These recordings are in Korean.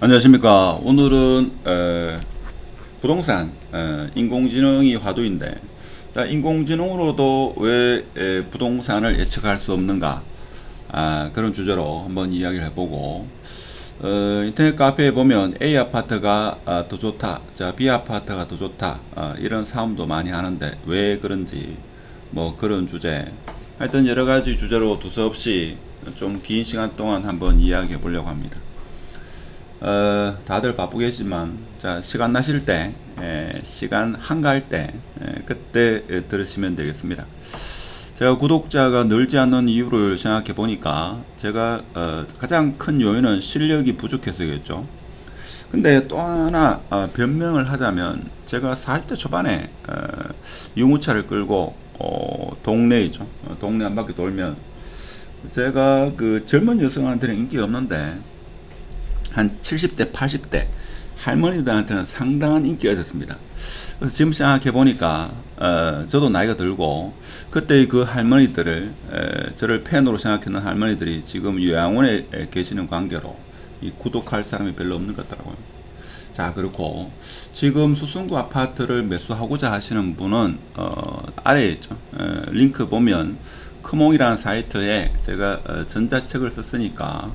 안녕하십니까. 오늘은 부동산 인공지능이 화두인데, 인공지능으로도 왜 부동산을 예측할 수 없는가, 그런 주제로 한번 이야기를 해보고, 인터넷 카페에 보면 A 아파트가 더 좋다, B 아파트가 더 좋다, 이런 사움도 많이 하는데 왜 그런지, 뭐 그런 주제, 하여튼 여러가지 주제로 두서없이 좀 긴 시간 동안 한번 이야기해 보려고 합니다. 다들 바쁘겠지만, 시간 나실 때, 시간 한가할 때, 그때 들으시면 되겠습니다. 제가 구독자가 늘지 않는 이유를 생각해 보니까, 제가 가장 큰 요인은 실력이 부족해서겠죠. 근데 또 하나 변명을 하자면, 제가 40대 초반에 유모차를 끌고 동네이죠. 동네 한 바퀴 돌면, 제가 그 젊은 여성한테는 인기가 없는데 한 70대 80대 할머니들한테는 상당한 인기가 있었습니다. 그래서 지금 생각해 보니까 저도 나이가 들고, 그때 그 할머니들을, 저를 팬으로 생각했는 할머니들이 지금 요양원에 계시는 관계로 이 구독할 사람이 별로 없는 것 같더라고요. 자, 그렇고 지금 수성구 아파트를 매수하고자 하시는 분은 아래에 있죠. 링크 보면 크몽이라는 사이트에 제가 전자책을 썼으니까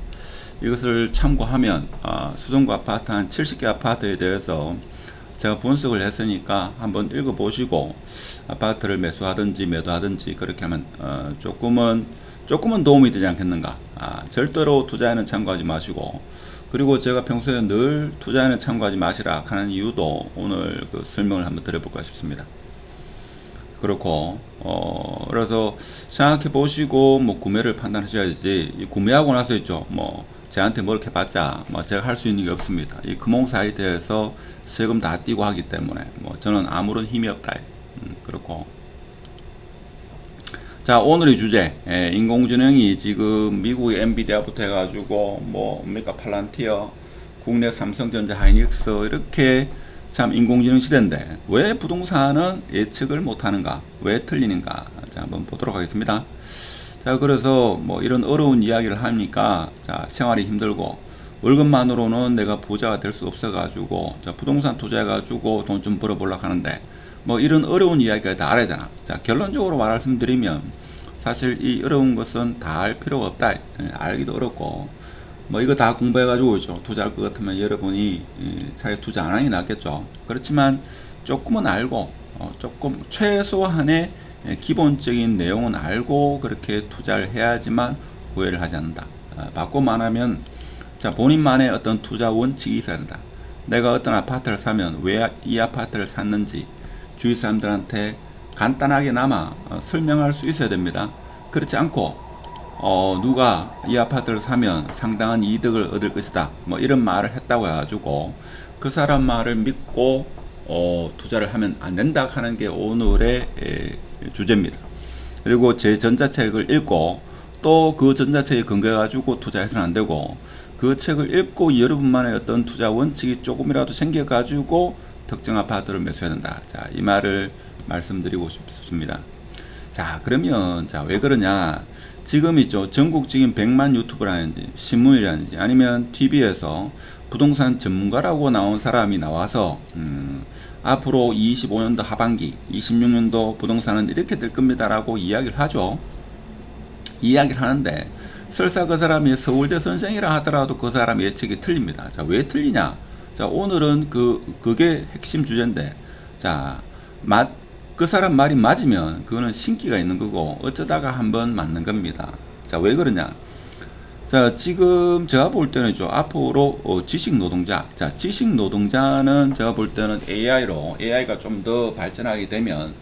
이것을 참고하면 수성구 아파트 한 70개 아파트에 대해서 제가 분석을 했으니까 한번 읽어보시고 아파트를 매수하든지 매도하든지 그렇게 하면 조금은 도움이 되지 않겠는가. 절대로 투자에는 참고하지 마시고, 그리고 제가 평소에 늘 투자에는 참고하지 마시라 하는 이유도 오늘 그 설명을 한번 드려볼까 싶습니다. 그렇고 그래서 생각해 보시고 뭐 구매를 판단하셔야지, 구매하고 나서 있죠, 뭐 저한테 뭐 이렇게 받자, 뭐 제가 할 수 있는 게 없습니다. 이 금홍 사이트에서 세금 다 띄고 하기 때문에 뭐 저는 아무런 힘이 없다. 그렇고, 자, 오늘의 주제, 인공지능이 지금 미국의 엔비디아부터 해가지고 뭡니까 팔란티어, 국내 삼성전자, 하이닉스, 이렇게 참 인공지능 시대인데 왜 부동산은 예측을 못하는가, 왜 틀리는가, 자, 한번 보도록 하겠습니다. 자, 그래서 뭐 이런 어려운 이야기를 하니까, 자, 생활이 힘들고 월급만으로는 내가 부자가 될 수 없어 가지고, 자, 부동산 투자해 가지고 돈 좀 벌어 보려고 하는데, 뭐 이런 어려운 이야기가 다 알아야 되나. 자, 결론적으로 말씀드리면 사실 이 어려운 것은 다 알 필요가 없다. 알기도 어렵고, 뭐 이거 다 공부해 가지고 있죠. 투자할 것 같으면 여러분이 차라리 투자 안 하는 게 낫겠죠. 그렇지만 조금은 알고, 조금 최소한의 기본적인 내용은 알고 그렇게 투자를 해야지만 후회를 하지 않는다. 바꿔 말하면, 자, 본인만의 어떤 투자 원칙이 있어야 된다. 내가 어떤 아파트를 사면 왜 이 아파트를 샀는지 주위 사람들한테 간단하게나마 설명할 수 있어야 됩니다. 그렇지 않고 누가 이 아파트를 사면 상당한 이득을 얻을 것이다, 뭐 이런 말을 했다고 해가지고 그 사람 말을 믿고 투자를 하면 안 된다 하는 게 오늘의 주제입니다. 그리고 제 전자책을 읽고 또 그 전자책에 근거해 가지고 투자해서는 안 되고, 그 책을 읽고 여러분만의 어떤 투자 원칙이 조금이라도 생겨 가지고 특정 아파트를 매수해야 된다. 자, 이 말을 말씀드리고 싶습니다. 자, 그러면 자, 왜 그러냐? 지금 있죠, 전국적인 100만 유튜브라든지 신문이라든지 아니면 TV에서 부동산 전문가라고 나온 사람이 나와서 앞으로 25년도 하반기 26년도 부동산은 이렇게 될 겁니다 라고 이야기를 하죠. 이야기를 하는데 설사 그 사람이 서울대 선생이라 하더라도 그 사람 예측이 틀립니다. 자, 왜 틀리냐? 자, 오늘은 그게 핵심 주제인데, 자, 그 사람 말이 맞으면 그거는 신기가 있는 거고 어쩌다가 한번 맞는 겁니다. 자, 왜 그러냐? 자, 지금 제가 볼 때는 앞으로 지식 노동자, 자, 지식 노동자는 제가 볼 때는 AI가 좀 더 발전하게 되면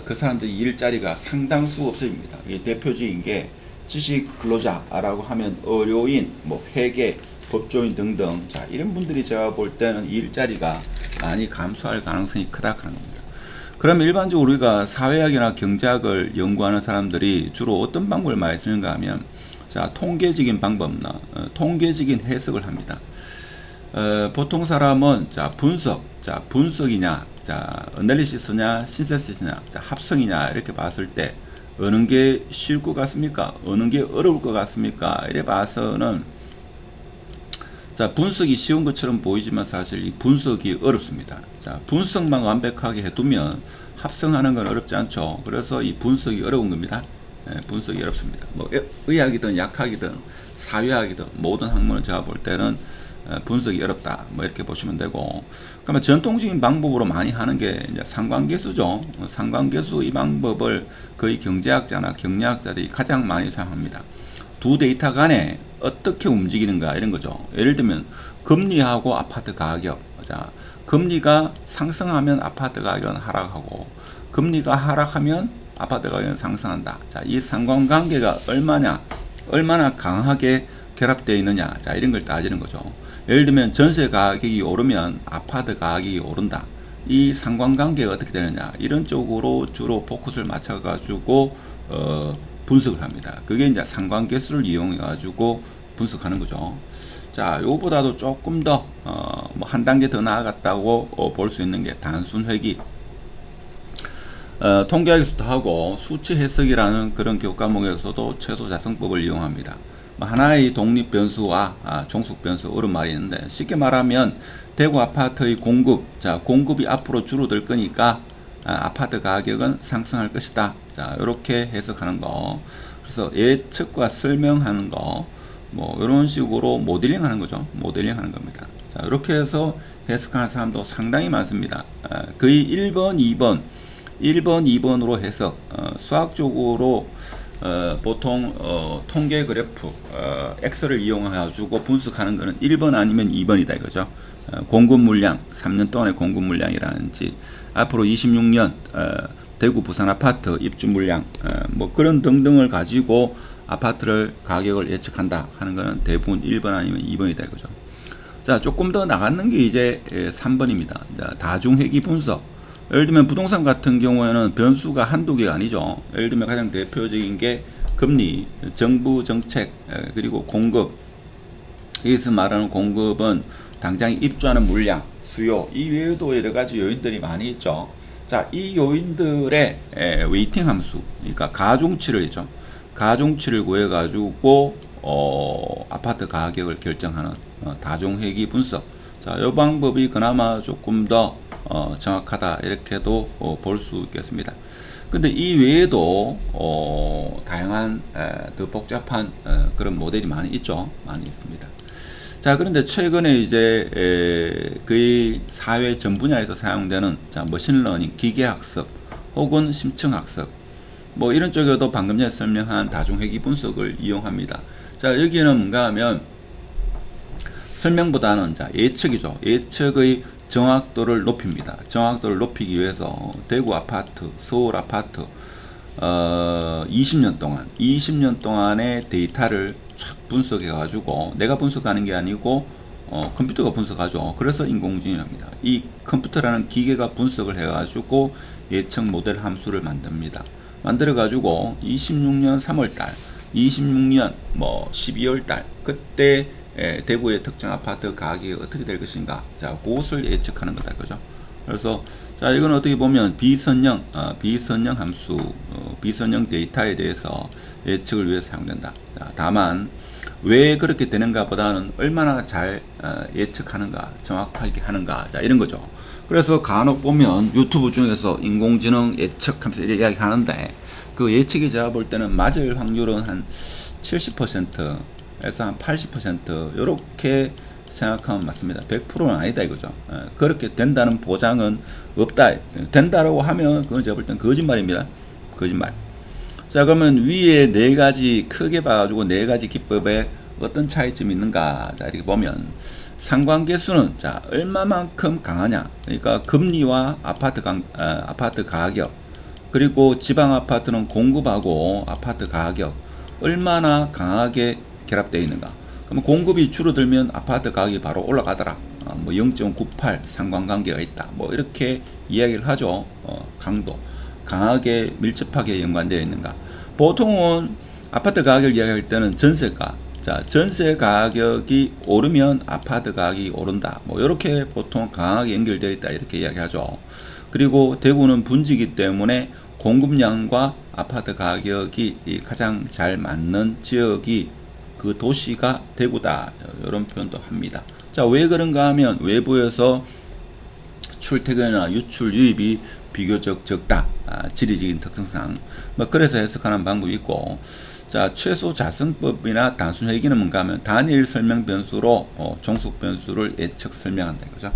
그 사람들 일자리가 상당수 없어집니다. 이게 대표적인 게 지식 근로자라고 하면 의료인, 뭐 회계, 법조인 등등, 자, 이런 분들이 제가 볼 때는 일자리가 많이 감소할 가능성이 크다 하는 겁니다. 그러면 일반적으로 우리가 사회학이나 경제학을 연구하는 사람들이 주로 어떤 방법을 많이 쓰는가 하면, 자, 통계적인 방법이나 통계적인 해석을 합니다. 보통 사람은 자, 분석이냐, 자, 어널리시스냐, 신세시스냐, 자, 합성이냐 이렇게 봤을 때 어느 게 쉬울 것 같습니까? 어느 게 어려울 것 같습니까? 이래 봐서는 자, 분석이 쉬운 것처럼 보이지만 사실 이 분석이 어렵습니다. 자, 분석만 완벽하게 해두면 합성하는 건 어렵지 않죠. 그래서 이 분석이 어려운 겁니다. 분석이 어렵습니다. 뭐 의학이든 약학이든 사회학이든 모든 학문을 제가 볼 때는 분석이 어렵다, 뭐 이렇게 보시면 되고, 그러면 전통적인 방법으로 많이 하는 게 이제 상관계수죠. 상관계수 이 방법을 거의 경제학자나 경제학자들이 가장 많이 사용합니다. 두 데이터 간에 어떻게 움직이는가 이런 거죠. 예를 들면 금리하고 아파트 가격. 자, 금리가 상승하면 아파트 가격은 하락하고 금리가 하락하면 아파트 가격은 상승한다. 자, 이 상관관계가 얼마나 강하게 결합되어 있느냐. 자, 이런 걸 따지는 거죠. 예를 들면 전세 가격이 오르면 아파트 가격이 오른다. 이 상관관계가 어떻게 되느냐. 이런 쪽으로 주로 포커스를 맞춰 가지고 분석을 합니다. 그게 이제 상관계수를 이용해 가지고 분석하는 거죠. 자, 요거보다도 조금 더 뭐 한 단계 더 나아갔다고 볼 수 있는 게 단순 회귀, 통계학에서도 하고 수치 해석이라는 그런 교육 과목에서도 최소 자성법을 이용합니다. 하나의 독립 변수와 종속 변수, 어려운 말이 있는데, 쉽게 말하면 대구 아파트의 공급, 자, 공급이 앞으로 줄어들 거니까 아파트 가격은 상승할 것이다. 자, 이렇게 해석하는 거. 그래서 예측과 설명하는 거, 뭐 이런 식으로 모델링 하는 거죠. 모델링 하는 겁니다. 자, 이렇게 해서 해석하는 사람도 상당히 많습니다. 거의 1번, 2번으로 해석, 수학적으로 보통 통계 그래프, 엑셀을 이용해 가지고 분석하는 거는 1번 아니면 2번이다 이거죠. 공급 물량, 3년 동안의 공급 물량이라든지 앞으로 26년 대구 부산 아파트 입주 물량, 뭐 그런 등등을 가지고 아파트를 가격을 예측한다 하는 거는 대부분 1번 아니면 2번이다 이거죠. 자, 조금 더 나가는 게 이제 3번입니다. 자, 다중회귀 분석. 예를 들면 부동산 같은 경우에는 변수가 한두 개가 아니죠. 예를 들면 가장 대표적인 게 금리, 정부 정책, 그리고 공급. 여기서 말하는 공급은 당장 입주하는 물량, 수요, 이 외에도 여러 가지 요인들이 많이 있죠. 자, 이 요인들의 웨이팅 함수, 그러니까 가중치를 있죠. 가중치를 구해 가지고 아파트 가격을 결정하는 다중회귀 분석. 자, 이 방법이 그나마 조금 더 정확하다 이렇게도 볼 수 있겠습니다. 근데 이 외에도 다양한 더 복잡한 그런 모델이 많이 있죠. 많이 있습니다. 자, 그런데 최근에 이제 거의 사회 전 분야에서 사용되는 머신러닝, 기계학습 혹은 심층학습, 뭐 이런 쪽에도 방금 전에 설명한 다중회귀 분석을 이용합니다. 자, 여기는 뭔가 하면 설명보다는 예측이죠. 예측의 정확도를 높입니다. 정확도를 높이기 위해서 대구 아파트, 서울 아파트 20년 동안의 데이터를 쫙 분석해 가지고, 내가 분석하는 게 아니고 컴퓨터가 분석하죠. 그래서 인공지능입니다. 이 컴퓨터라는 기계가 분석을 해 가지고 예측 모델 함수를 만듭니다. 만들어 가지고 26년 3월달, 26년 뭐 12월달, 그때 대구의 특정 아파트 가격이 어떻게 될 것인가, 자, 그것을 예측하는 거다, 그죠? 그래서 자, 이건 어떻게 보면 비선형 함수, 비선형 데이터에 대해서 예측을 위해서 사용된다. 자, 다만 왜 그렇게 되는가 보다는 얼마나 잘 예측하는가, 정확하게 하는가, 자, 이런 거죠. 그래서 간혹 보면 유튜브 중에서 인공지능 예측하면서 이렇게 이야기 하는데, 그 예측이 제가 볼 때는 맞을 확률은 한 70%에서 한 80% 이렇게 생각하면 맞습니다. 100%는 아니다 이거죠. 그렇게 된다는 보장은 없다. 된다라고 하면 그건 제가 볼 때는 거짓말입니다. 거짓말. 자, 그러면 위에 네 가지 크게 봐가지고 네 가지 기법에 어떤 차이점이 있는가, 자, 이렇게 보면 상관계수는 자, 얼마만큼 강하냐, 그러니까 금리와 아파트 가격, 그리고 지방 아파트는 공급하고 아파트 가격 얼마나 강하게 결합되어 있는가. 그러면 공급이 줄어들면 아파트 가격이 바로 올라가더라. 뭐 0.98 상관관계가 있다. 뭐 이렇게 이야기를 하죠. 강도 강하게 밀접하게 연관되어 있는가. 보통은 아파트 가격을 이야기할 때는 전세가, 자, 전세 가격이 오르면 아파트 가격이 오른다. 뭐 이렇게 보통 강하게 연결되어 있다 이렇게 이야기하죠. 그리고 대구는 분지이기 때문에 공급량과 아파트 가격이 가장 잘 맞는 지역이 그 도시가 대구다. 이런 표현도 합니다. 자, 왜 그런가 하면 외부에서 출퇴근이나 유출 유입이 비교적 적다. 지리적인 특성상. 뭐 그래서 해석하는 방법이 있고, 자, 최소 자성법이나 단순 회기는 뭔가 하면 단일 설명 변수로 종속 변수를 예측 설명한다 이거죠.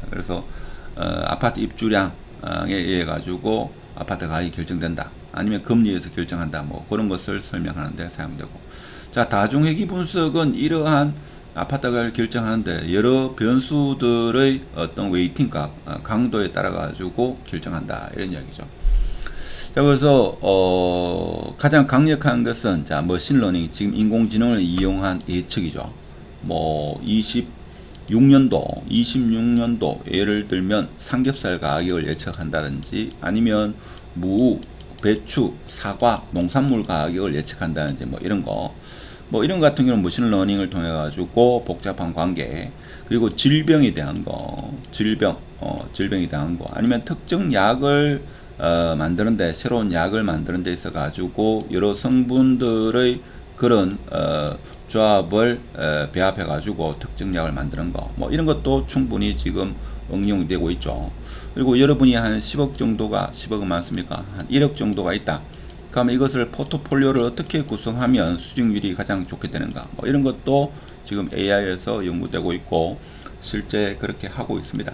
그래서 아파트 입주량에 의해 가지고 아파트 가격이 결정된다. 아니면 금리에서 결정한다. 뭐 그런 것을 설명하는 데 사용되고. 자, 다중회기 분석은 이러한 아파트 가격을 결정하는데 여러 변수들의 어떤 웨이팅 값, 강도에 따라 가지고 결정한다. 이런 이야기죠. 자, 그래서 가장 강력한 것은 자, 머신러닝, 지금 인공지능을 이용한 예측이죠. 뭐 26년도 예를 들면 삼겹살 가격을 예측한다든지 아니면 무, 배추, 사과, 농산물 가격을 예측한다든지 뭐 이런 거. 뭐 이런 같은 경우는 머신러닝을 통해 가지고 복잡한 관계, 그리고 질병에 대한 거, 질병에 대한 거, 아니면 특정 약을 만드는데, 새로운 약을 만드는 데 있어 가지고 여러 성분들의 그런 조합을 배합해 가지고 특정 약을 만드는 거, 뭐 이런 것도 충분히 지금 응용이 되고 있죠. 그리고 여러분이 한 10억 정도가, 10억은 많습니까? 한 1억 정도가 있다. 그러면 이것을 포트폴리오를 어떻게 구성하면 수익률이 가장 좋게 되는가, 뭐 이런 것도 지금 AI에서 연구되고 있고 실제 그렇게 하고 있습니다.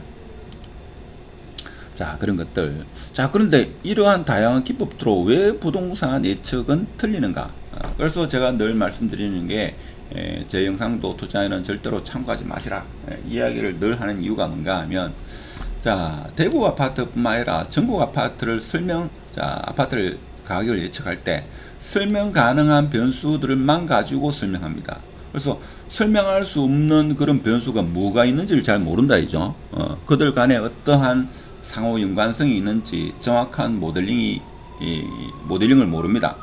자, 그런 것들. 자, 그런데 이러한 다양한 기법으로 왜 부동산 예측은 틀리는가? 그래서 제가 늘 말씀드리는 게, 제 영상도 투자에는 절대로 참고하지 마시라, 이야기를 늘 하는 이유가 뭔가 하면, 자, 대구 아파트뿐만 아니라 전국 아파트를 아파트를 가격을 예측할 때 설명 가능한 변수들만 가지고 설명합니다. 그래서 설명할 수 없는 그런 변수가 뭐가 있는지를 잘 모른다 이죠. 그들 간에 어떠한 상호 연관성이 있는지 정확한 모델링을 모릅니다.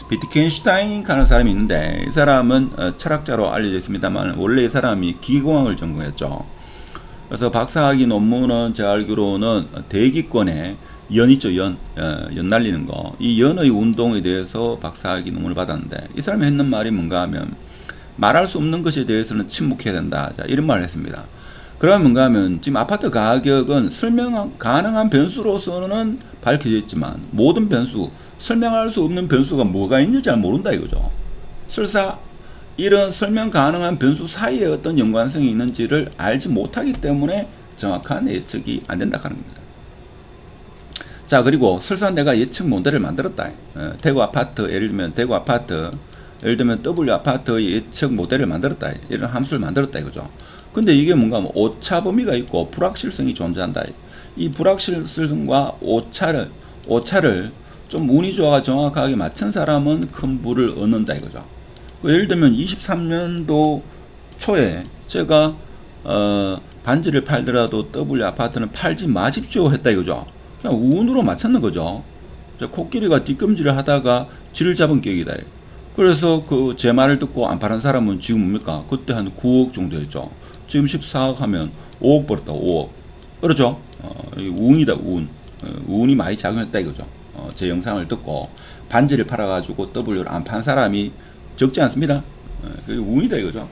비트겐슈타인 하는 사람이 있는데, 이 사람은 철학자로 알려져 있습니다만 원래 이 사람이 기계공학을 전공했죠. 그래서 박사학위 논문은 제가 알기로는 대기권에 연 있죠, 연 날리는 거. 이 연의 운동에 대해서 박사학위 논문을 받았는데, 이 사람이 했는 말이 뭔가 하면, 말할 수 없는 것에 대해서는 침묵해야 된다. 자, 이런 말을 했습니다. 그러면 뭔가 하면, 지금 아파트 가격은 설명 가능한 변수로서는 밝혀져 있지만, 모든 변수, 설명할 수 없는 변수가 뭐가 있는지 잘 모른다 이거죠. 설사 이런 설명 가능한 변수 사이에 어떤 연관성이 있는지를 알지 못하기 때문에 정확한 예측이 안 된다 하는 겁니다. 자, 그리고 설사 내가 예측 모델을 만들었다. 대구 아파트, 예를 들면 대구 아파트, 예를 들면 W 아파트의 예측 모델을 만들었다. 이런 함수를 만들었다 이거죠. 근데 이게 뭔가 뭐 오차 범위가 있고 불확실성이 존재한다. 이 불확실성과 오차를 좀 운이 좋아 정확하게 맞춘 사람은 큰 부를 얻는다 이거죠. 예를 들면 23년도 초에 제가 반지를 팔더라도 W 아파트는 팔지 마십시오 했다 이거죠. 그냥 운으로 맞췄는 거죠. 코끼리가 뒷금질을 하다가 쥐를 잡은 격이다. 그래서 제 말을 듣고 안 파는 사람은 지금 뭡니까? 그때 한 9억 정도였죠. 지금 14억 하면 5억 벌었다. 5억. 그렇죠? 운이다, 운. 운이 많이 작용했다 이거죠. 제 영상을 듣고 반지를 팔아가지고 W를 안 판 사람이 적지 않습니다. 그게 운이다 이거죠.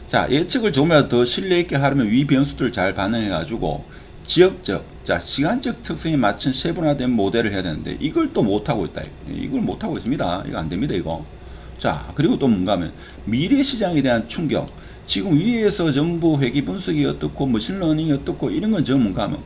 자, 예측을 조금이라도 더 신뢰있게 하려면 위 변수들을 잘 반영해가지고 지역적, 자, 시간적 특성에 맞춘 세분화된 모델을 해야 되는데 이걸 또 못하고 있다. 이걸 못하고 있습니다. 이거 안됩니다 이거. 자, 그리고 또 뭔가 하면 미래 시장에 대한 충격. 지금 위에서 전부 회귀 분석이 어떻고 머신러닝이 어떻고 이런 건 전부 뭔가 하면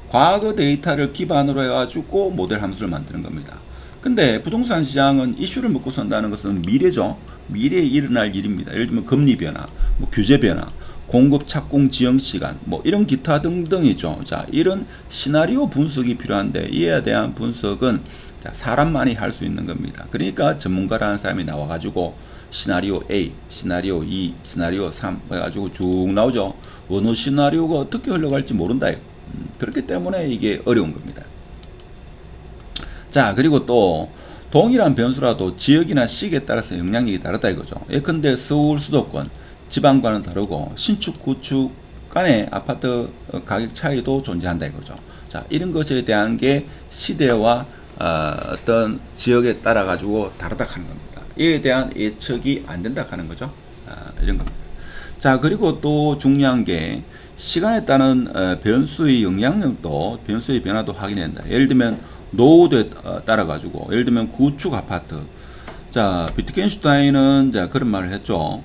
과거 데이터를 기반으로 해가지고 모델 함수를 만드는 겁니다. 근데 부동산 시장은 이슈를 먹고 산다는 것은 미래죠. 미래에 일어날 일입니다. 예를 들면 금리 변화, 뭐 규제 변화, 공급 착공 지연 시간, 뭐 이런 기타 등등이죠. 자, 이런 시나리오 분석이 필요한데 이에 대한 분석은 자, 사람만이 할 수 있는 겁니다. 그러니까 전문가라는 사람이 나와가지고 시나리오 A, 시나리오 2, 시나리오 3 해가지고 쭉 나오죠. 어느 시나리오가 어떻게 흘러갈지 모른다. 그렇기 때문에 이게 어려운 겁니다. 자, 그리고 또 동일한 변수라도 지역이나 시기에 따라서 영향력이 다르다 이거죠. 예컨대 서울 수도권, 지방과는 다르고 신축, 구축 간의 아파트 가격 차이도 존재한다 이거죠. 자, 이런 것에 대한 게 시대와 어떤 지역에 따라 가지고 다르다 하는 겁니다. 이에 대한 예측이 안 된다 하는 거죠. 이런 겁니다. 자, 그리고 또 중요한 게 시간에 따른 변수의 영향력도, 변수의 변화도 확인한다. 예를 들면 노후도에 따라 가지고, 예를 들면 구축 아파트. 자, 비트겐슈타인은 자 그런 말을 했죠.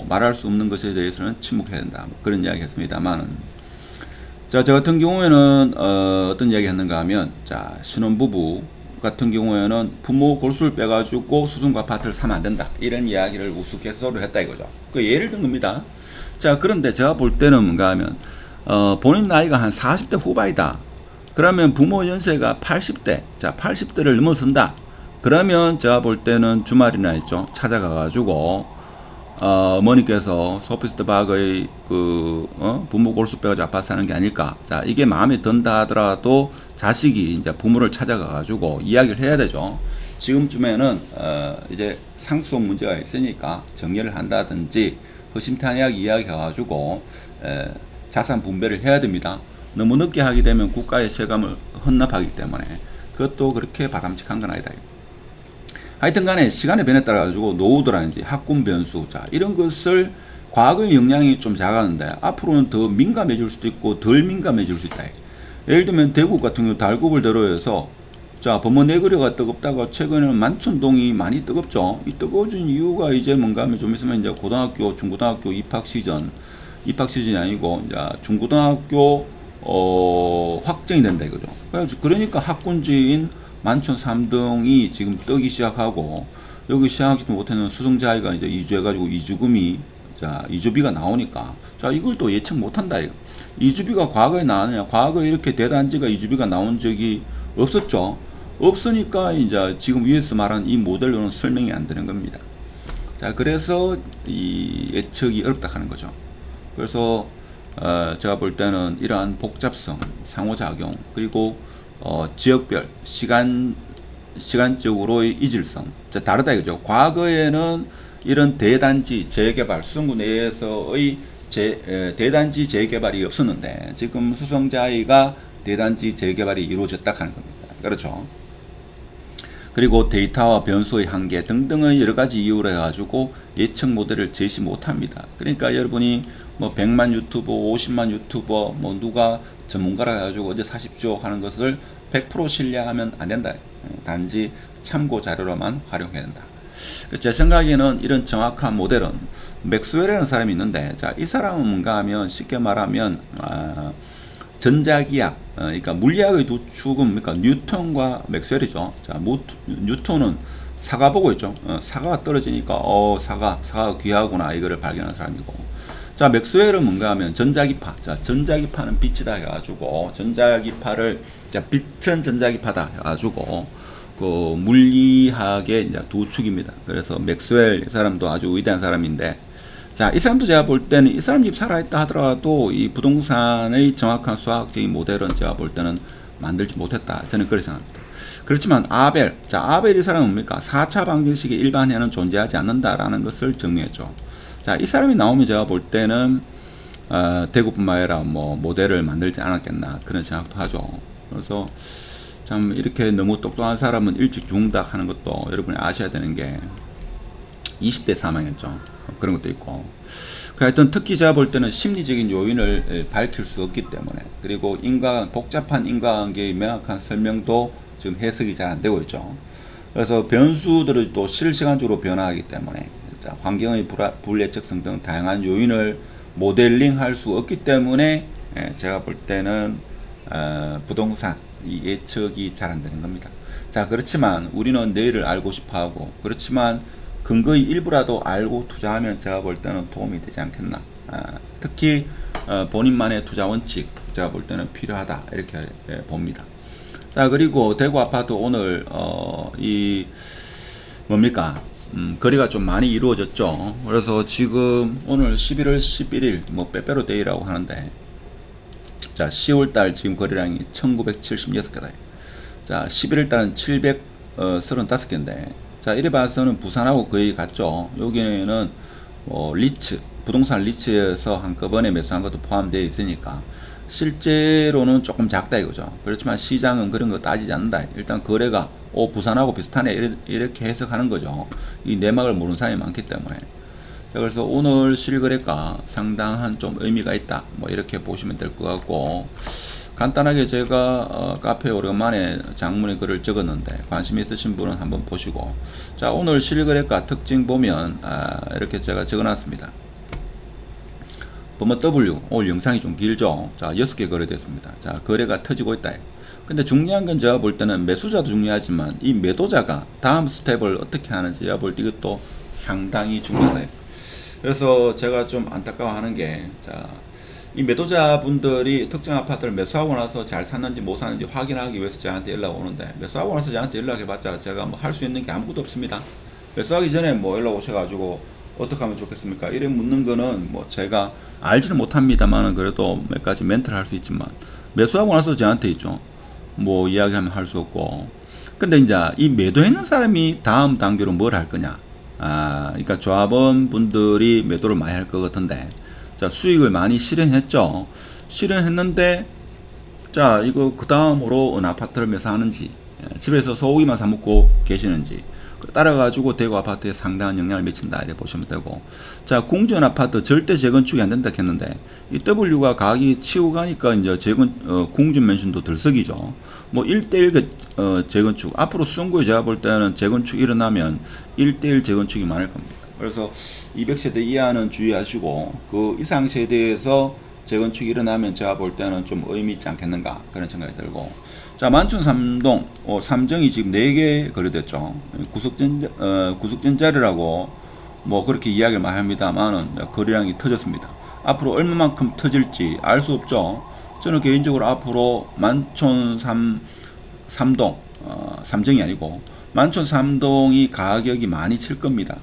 말할 수 없는 것에 대해서는 침묵해야 된다. 뭐 그런 이야기 했습니다만, 자, 저 같은 경우에는 어떤 이야기 했는가 하면, 자, 신혼부부 같은 경우에는 부모 골수를 빼가지고 수승과 아파트를 사면 안 된다, 이런 이야기를 우스갯소리로 했다 이거죠. 그 예를 든 겁니다. 자, 그런데 제가 볼 때는 뭔가 하면 본인 나이가 한 40대 후반이다. 그러면 부모 연세가 80대, 자 80대를 넘어선다. 그러면 제가 볼 때는 주말이나 있죠, 찾아가 가지고 어머니께서 소피스트 박의 부모 골수 빼가지고 아파트 사는 게 아닐까. 자, 이게 마음에 든다 하더라도 자식이 이제 부모를 찾아가 가지고 이야기를 해야 되죠. 지금쯤에는 이제 상속 문제가 있으니까 정리를 한다든지 허심탄회하게 이야기해 가지고 자산 분배를 해야 됩니다. 너무 늦게 하게 되면 국가의 세금을 헌납하기 때문에 그것도 그렇게 바람직한 건 아니다. 하여튼 간에 시간의 변에 따라 가지고 노후도라든지 학군 변수, 자 이런 것을 과거의 영향이 좀 작았는데 앞으로는 더 민감해질 수도 있고 덜 민감해질 수 있다. 예를 들면 대구 같은 경우 달구을 대로해서 자 범원 내거리가 뜨겁다가 최근에는 만촌동이 많이 뜨겁죠. 이 뜨거워진 이유가 이제 뭔가 하면 좀 있으면 이제 고등학교, 중고등학교 입학 시즌이 아니고 이제 중고등학교 확정이 된다 이거죠. 그러니까 학군지인 만촌 3등이 지금 뜨기 시작하고, 여기 시작하지도 못하는 수성자이가 이제 이주해가지고 이주금이, 자 이주비가 나오니까, 자 이걸 또 예측 못한다 이거. 이주비가 과거에 나왔느냐? 과거에 이렇게 대단지가 이주비가 나온 적이 없었죠. 없으니까 이제 지금 위에서 말한 이 모델로는 설명이 안 되는 겁니다. 자, 그래서 이 예측이 어렵다 하는 거죠. 그래서 제가 볼 때는 이러한 복잡성, 상호작용, 그리고 지역별, 시간적으로의 이질성, 자, 다르다 이거죠. 과거에는 이런 대단지 재개발, 수성구 내에서의 대단지 재개발이 없었는데, 지금 수성자이가 대단지 재개발이 이루어졌다 하는 겁니다. 그렇죠. 그리고 데이터와 변수의 한계 등등의 여러가지 이유로 해가지고 예측 모델을 제시 못합니다. 그러니까 여러분이 뭐 100만 유튜버, 50만 유튜버, 뭐 누가 전문가라 해가지고 어디 사십시오 하는 것을 100% 신뢰하면 안 된다. 단지 참고 자료로만 활용해야 된다. 제 생각에는 이런 정확한 모델은 맥스웰이라는 사람이 있는데, 자, 이 사람은 뭔가 하면 쉽게 말하면 전자기학, 그러니까 물리학의 두 축은 그러니까 뉴턴과 맥스웰이죠. 자, 뉴턴은 사과 보고 있죠. 사과가 떨어지니까 사과가 귀하구나 이거를 발견한 사람이고, 자 맥스웰은 뭔가 하면 전자기파, 자 전자기파는 빛이다 해가지고 전자기파를 자 빛은 전자기파다 해가지고 그 물리학의 이제 두 축입니다. 그래서 맥스웰 이 사람도 아주 위대한 사람인데, 자 이 사람도 제가 볼 때는 이 사람 집 살아있다 하더라도 이 부동산의 정확한 수학적인 모델은 제가 볼 때는 만들지 못했다, 저는 그렇게 생각합니다. 그렇지만 아벨, 자 아벨 이 사람은 뭡니까? 4차 방정식의 일반해는 존재하지 않는다라는 것을 증명했죠. 자 이 사람이 나오면 제가 볼 때는 대구뿐만 아니라 뭐 모델을 만들지 않았겠나 그런 생각도 하죠. 그래서 참 이렇게 너무 똑똑한 사람은 일찍 죽는다 하는 것도 여러분이 아셔야 되는 게 20대 사망했죠. 그런 것도 있고, 하여튼 특히 제가 볼 때는 심리적인 요인을 밝힐 수 없기 때문에, 그리고 복잡한 인과관계의 명확한 설명도 지금 해석이 잘 안 되고 있죠. 그래서 변수들이 또 실시간적으로 변화하기 때문에 환경의 불예측성 등 다양한 요인을 모델링 할 수 없기 때문에 제가 볼 때는 부동산 이 예측이 잘 안 되는 겁니다. 자 그렇지만 우리는 내일을 알고 싶어 하고, 그렇지만 근거의 일부라도 알고 투자하면 제가 볼 때는 도움이 되지 않겠나. 특히 본인만의 투자 원칙 제가 볼 때는 필요하다 이렇게 봅니다. 자 그리고 대구 아파트 오늘 이 뭡니까 거래가 좀 많이 이루어졌죠. 그래서 지금 오늘 11월 11일 뭐 빼빼로 데이라고 하는데, 자 10월달 지금 거래량이 1976개다. 자 11월달은 735개인데, 자 이래 봐서는 부산하고 거의 같죠. 여기는 리츠 부동산 리츠에서 한꺼번에 매수한 것도 포함되어 있으니까 실제로는 조금 작다 이거죠. 그렇지만 시장은 그런 거 따지지 않는다. 일단 거래가 부산하고 비슷하네 이렇게 해석하는 거죠. 이 내막을 모르는 사람이 많기 때문에. 자, 그래서 오늘 실거래가 상당한 좀 의미가 있다. 뭐 이렇게 보시면 될 것 같고, 간단하게 제가 카페에 오랜만에 장문의 글을 적었는데 관심 있으신 분은 한번 보시고, 자, 오늘 실거래가 특징 보면 이렇게 제가 적어놨습니다. 범어 W, 오늘 영상이 좀 길죠. 자, 6개 거래됐습니다. 자, 거래가 터지고 있다. 근데 중요한 건 제가 볼 때는 매수자도 중요하지만 이 매도자가 다음 스텝을 어떻게 하는지 제가 볼 때 이것도 상당히 중요하다. 그래서 제가 좀 안타까워하는 게, 자, 이 매도자분들이 특정 아파트를 매수하고 나서 잘 샀는지 못 샀는지 확인하기 위해서 저한테 연락 오는데, 매수하고 나서 저한테 연락해봤자 제가 뭐 할 수 있는 게 아무것도 없습니다. 매수하기 전에 뭐 연락 오셔가지고 어떻게 하면 좋겠습니까? 이래 묻는 거는 뭐 제가 알지는 못합니다만은 그래도 몇 가지 멘트를 할 수 있지만, 매수하고 나서 저한테 있죠. 뭐 이야기하면 할 수 없고. 근데 이제 이 매도했는 사람이 다음 단계로 뭘 할 거냐? 그러니까 조합원 분들이 매도를 많이 할 것 같은데, 자, 수익을 많이 실현했죠. 실현했는데, 자, 이거 그 다음으로 어느 아파트를 매수하는지, 집에서 소고기만 사 먹고 계시는지, 따라가지고 대구 아파트에 상당한 영향을 미친다 이렇게 보시면 되고, 자, 궁전 아파트 절대 재건축이 안 된다 했는데 이 W가 가격이 치고 가니까 이제 궁전 맨션도 들썩이죠. 뭐 1대1 재건축, 앞으로 수성구에 제가 볼 때는 재건축 일어나면 1대1 재건축이 많을 겁니다. 그래서 200세대 이하는 주의하시고, 그 이상 세대에서 재건축이 일어나면 제가 볼 때는 좀 의미 있지 않겠는가 그런 생각이 들고, 자, 만촌 3동 삼정이 지금 4개 거래됐죠. 구석전 자리라고 뭐 그렇게 이야기를 많이 합니다만은 거래량이 터졌습니다. 앞으로 얼마만큼 터질지 알 수 없죠. 저는 개인적으로 앞으로 만촌 3동 삼정이 아니고 만촌 3동이 가격이 많이 칠 겁니다.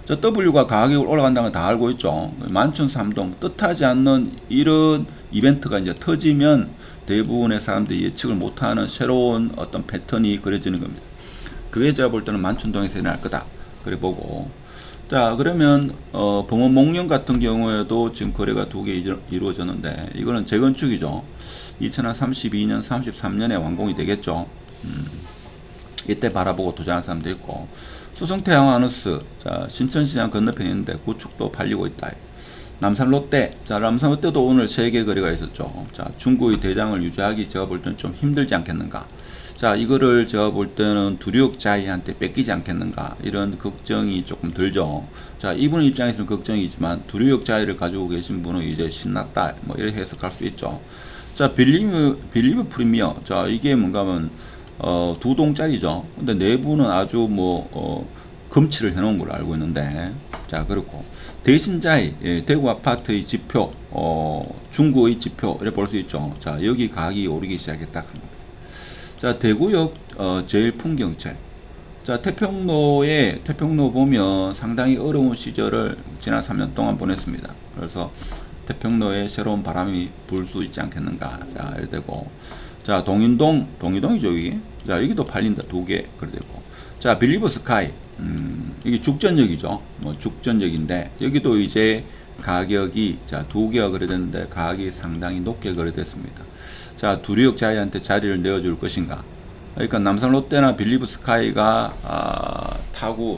저 W가 가격이 올라간다는 건 다 알고 있죠. 만촌 3동 뜻하지 않는 이런 이벤트가 이제 터지면 대부분의 사람들이 예측을 못하는 새로운 어떤 패턴이 그려지는 겁니다. 그게 제가 볼 때는 만촌동에서 일어날 거다 그래 보고, 자, 그러면 범어 목련 같은 경우에도 지금 거래가 2개 이루어졌는데 이거는 재건축이죠. 2032년 33년에 완공이 되겠죠. 이때 바라보고 도전한 사람도 있고, 수성태양 아누스, 자, 신천시장 건너편에 있는데 구축도 팔리고 있다. 남산 롯데, 자, 남산 롯데도 오늘 3개 거래가 있었죠. 자, 중구의 대장을 유지하기 제가 볼 때는 좀 힘들지 않겠는가. 자, 이거를 제가 볼 때는 두류역자이한테 뺏기지 않겠는가, 이런 걱정이 조금 들죠. 자, 이분 입장에서는 걱정이지만 두류역자이를 가지고 계신 분은 이제 신났다 뭐 이렇게 해석할 수 있죠. 자, 빌리브 프리미어, 자, 이게 뭔가 하면 2동짜리죠. 근데 내부는 아주 뭐 검치를 해놓은 걸로 알고 있는데, 자, 그렇고 대신자이, 대구 아파트의 지표, 중구의 지표 이렇게 볼 수 있죠. 자, 여기 가격이 오르기 시작했다. 자, 대구역 제일풍경채, 자, 태평로 보면 상당히 어려운 시절을 지난 3년 동안 보냈습니다. 그래서 태평로에 새로운 바람이 불 수 있지 않겠는가. 자, 이렇게 되고, 자, 동이동이죠, 여기. 자, 여기도 팔린다, 2개, 그래 되고. 자, 빌리브 스카이, 이게 죽전역이죠. 뭐, 죽전역인데, 여기도 이제 가격이, 자, 2개가 거래됐는데, 가격이 상당히 높게 거래됐습니다. 자, 두류역 자이한테 자리를 내어줄 것인가. 그러니까 남산 롯데나 빌리브 스카이가,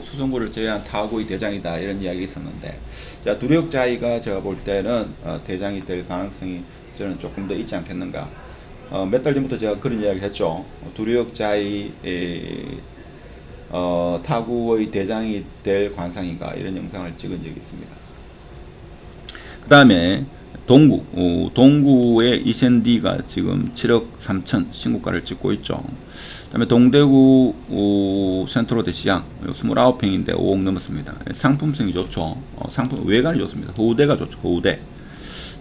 수성구를 제외한 타구의 대장이다, 이런 이야기 있었는데, 자, 두류역 자이가 제가 볼 때는, 대장이 될 가능성이 저는 조금 더 있지 않겠는가. 몇 달 전부터 제가 그런 이야기를 했죠. 두류역자의 타구의 대장이 될 관상인가, 이런 영상을 찍은 적이 있습니다. 그 다음에 동구의 이센디가 지금 7억 3천 신고가를 찍고 있죠. 그 다음에 동대구 센트로대 시장 29평인데 5억 넘었습니다. 상품성이 좋죠. 외관이 좋습니다. 호우대가 좋죠. 호우대.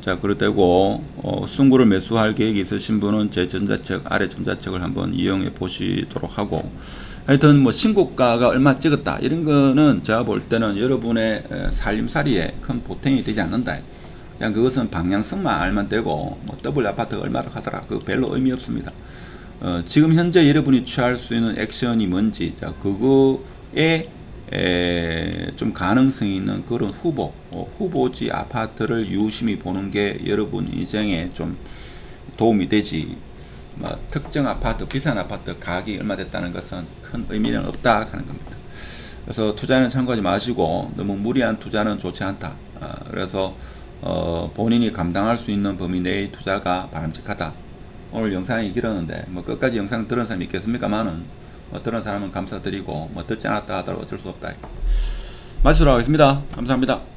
자, 그렇다고 승구를 매수할 계획이 있으신 분은 제 전자책, 아래 전자책을 한번 이용해 보시도록 하고, 하여튼 뭐 신고가가 얼마 찍었다 이런 거는 제가 볼 때는 여러분의 살림살이에 큰 보탬이 되지 않는다. 그냥 그것은 방향성만 알면 되고, 뭐 W 아파트가 얼마를 하더라 그 별로 의미 없습니다. 지금 현재 여러분이 취할 수 있는 액션이 뭔지, 자, 그거에 좀 가능성이 있는 그런 후보지 아파트를 유심히 보는 게 여러분 인생에 좀 도움이 되지, 뭐 특정 아파트, 비싼 아파트 가격이 얼마 됐다는 것은 큰 의미는 없다 하는 겁니다. 그래서 투자는 참고하지 마시고 너무 무리한 투자는 좋지 않다. 그래서 본인이 감당할 수 있는 범위 내의 투자가 바람직하다. 오늘 영상이 길었는데 뭐 끝까지 영상 들은 사람이 있겠습니까만은 들은 사람은 감사드리고 뭐 듣지 않았다 하더라도 어쩔 수 없다. 마치도록 하겠습니다. 감사합니다.